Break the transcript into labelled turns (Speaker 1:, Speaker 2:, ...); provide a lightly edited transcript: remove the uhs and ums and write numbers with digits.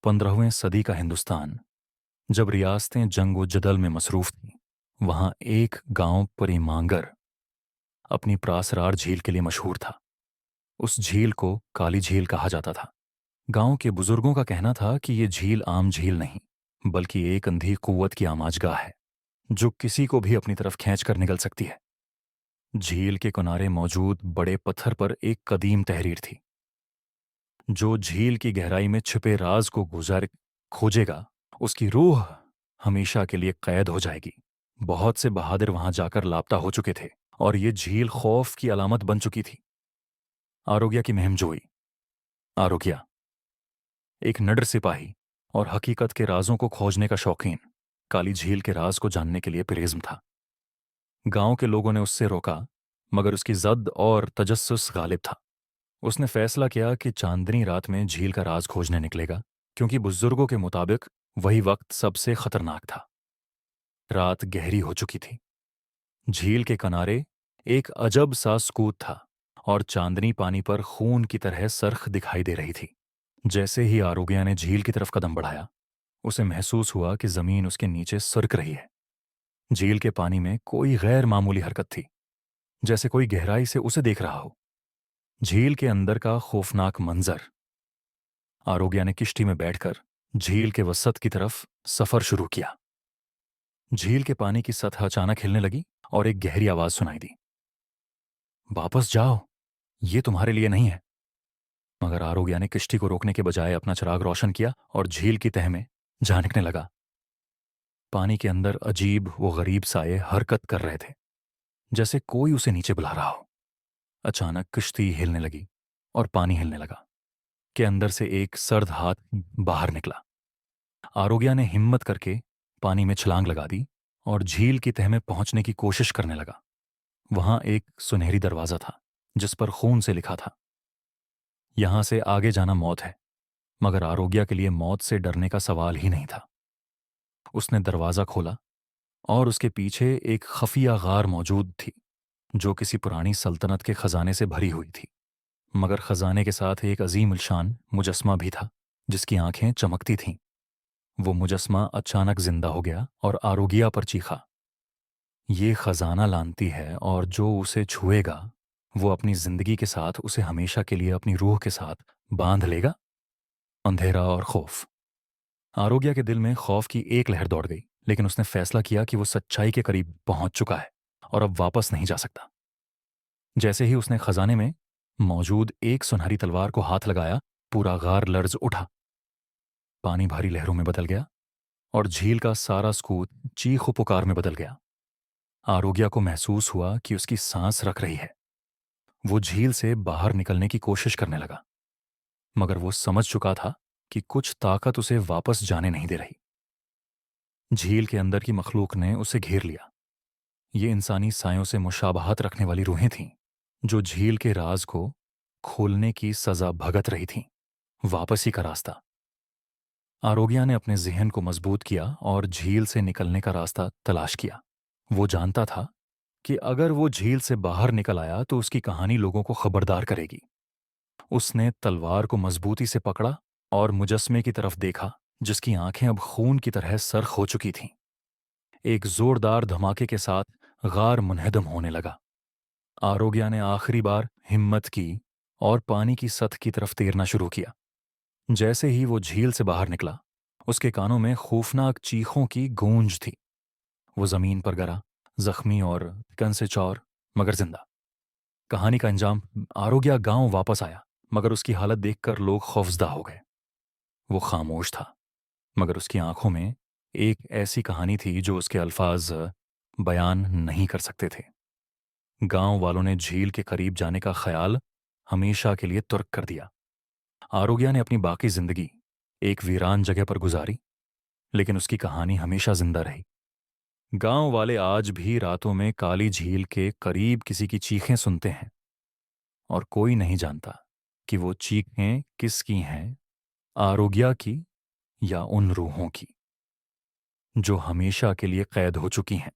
Speaker 1: 15वीं सदी का हिंदुस्तान, जब रियासतें जंग व जदल में मसरूफ थीं, वहां एक गांव परीमांगर अपनी प्रासरार झील के लिए मशहूर था। उस झील को काली झील कहा जाता था। गांव के बुजुर्गों का कहना था कि ये झील आम झील नहीं, बल्कि एक अंधी कुव्वत की आमाजगाह है, जो किसी को भी अपनी तरफ खींच कर निगल सकती है। झील के किनारे मौजूद बड़े पत्थर पर एक कदीम तहरीर थी। जो झील की गहराई में छिपे राज को गुजार खोजेगा, उसकी रूह हमेशा के लिए कैद हो जाएगी। बहुत से बहादुर वहां जाकर लापता हो चुके थे और ये झील खौफ की अलामत बन चुकी थी। आरोग्या की मुहिम जोई। आरोग्या, एक नडर सिपाही और हकीकत के राजों को खोजने का शौकीन, काली झील के राज को जानने के लिए पेरेज़्म था। गांव के लोगों ने उससे रोका, मगर उसकी जद और तजस्सुस गालिब था। उसने फैसला किया कि चांदनी रात में झील का राज खोजने निकलेगा, क्योंकि बुजुर्गों के मुताबिक वही वक्त सबसे खतरनाक था। रात गहरी हो चुकी थी। झील के किनारे एक अजब सा सकूत था और चांदनी पानी पर खून की तरह सरख दिखाई दे रही थी। जैसे ही आरोग्या ने झील की तरफ कदम बढ़ाया, उसे महसूस हुआ कि जमीन उसके नीचे सरक रही है। झील के पानी में कोई गैर मामूली हरकत थी, जैसे कोई गहराई से उसे देख रहा हो। झील के अंदर का खौफनाक मंजर। आरोग्या ने किश्ती में बैठकर झील के वसत की तरफ सफर शुरू किया। झील के पानी की सतह अचानक हिलने लगी और एक गहरी आवाज सुनाई दी, वापस जाओ, ये तुम्हारे लिए नहीं है। मगर आरोग्या ने किश्ती को रोकने के बजाय अपना चिराग रोशन किया और झील की तह में झांकने लगा। पानी के अंदर अजीब व गरीब साये हरकत कर रहे थे, जैसे कोई उसे नीचे बुला रहा हो। अचानक किश्ती हिलने लगी और पानी हिलने लगा। के अंदर से एक सर्द हाथ बाहर निकला। आरोग्या ने हिम्मत करके पानी में छलांग लगा दी और झील की तह में पहुंचने की कोशिश करने लगा। वहां एक सुनहरी दरवाजा था, जिस पर खून से लिखा था, यहां से आगे जाना मौत है। मगर आरोग्या के लिए मौत से डरने का सवाल ही नहीं था। उसने दरवाजा खोला और उसके पीछे एक खफिया गार मौजूद थी, जो किसी पुरानी सल्तनत के खजाने से भरी हुई थी। मगर खजाने के साथ एक अजीम उलशान मुजस्मा भी था, जिसकी आंखें चमकती थीं। वो मुजस्मा अचानक जिंदा हो गया और आरोग्या पर चीखा, ये खजाना लानती है और जो उसे छुएगा वो अपनी जिंदगी के साथ उसे हमेशा के लिए अपनी रूह के साथ बांध लेगा। अंधेरा और खौफ। आरोग्या के दिल में खौफ की एक लहर दौड़ गई, लेकिन उसने फैसला किया कि वो सच्चाई के करीब पहुंच चुका है और अब वापस नहीं जा सकता। जैसे ही उसने खजाने में मौजूद एक सुनहरी तलवार को हाथ लगाया, पूरा गार लर्ज उठा। पानी भारी लहरों में बदल गया और झील का सारा सकूत चीख पुकार में बदल गया। आरोग्या को महसूस हुआ कि उसकी सांस रख रही है। वो झील से बाहर निकलने की कोशिश करने लगा, मगर वो समझ चुका था कि कुछ ताकत उसे वापस जाने नहीं दे रही। झील के अंदर की मखलूक ने उसे घेर लिया। ये इंसानी सायों से मुशाबहत रखने वाली रूहें थीं, जो झील के राज को खोलने की सजा भगत रही थीं। वापसी का रास्ता। आरोग्या ने अपने जहन को मजबूत किया और झील से निकलने का रास्ता तलाश किया। वो जानता था कि अगर वो झील से बाहर निकल आया तो उसकी कहानी लोगों को खबरदार करेगी। उसने तलवार को मजबूती से पकड़ा और मुजस्मे की तरफ देखा, जिसकी आंखें अब खून की तरह सर्ख हो चुकी थीं। एक जोरदार धमाके के साथ गार मुनहदम होने लगा। आरोग्या ने आखिरी बार हिम्मत की और पानी की सतह की तरफ तैरना शुरू किया। जैसे ही वो झील से बाहर निकला, उसके कानों में खौफनाक चीखों की गूंज थी। वो जमीन पर गिरा, जख्मी और कन से चौर, मगर जिंदा। कहानी का अंजाम। आरोग्या गांव वापस आया, मगर उसकी हालत देखकर लोग खौफजदा हो गए। वो खामोश था, मगर उसकी आंखों में एक ऐसी कहानी थी जो उसके अल्फाज बयान नहीं कर सकते थे। गांव वालों ने झील के करीब जाने का ख्याल हमेशा के लिए तुर्क कर दिया। आरोग्या ने अपनी बाकी जिंदगी एक वीरान जगह पर गुजारी, लेकिन उसकी कहानी हमेशा जिंदा रही। गांव वाले आज भी रातों में काली झील के करीब किसी की चीखें सुनते हैं, और कोई नहीं जानता कि वो चीखें किसकी हैं, आरोग्या की या उन रूहों की जो हमेशा के लिए कैद हो चुकी हैं।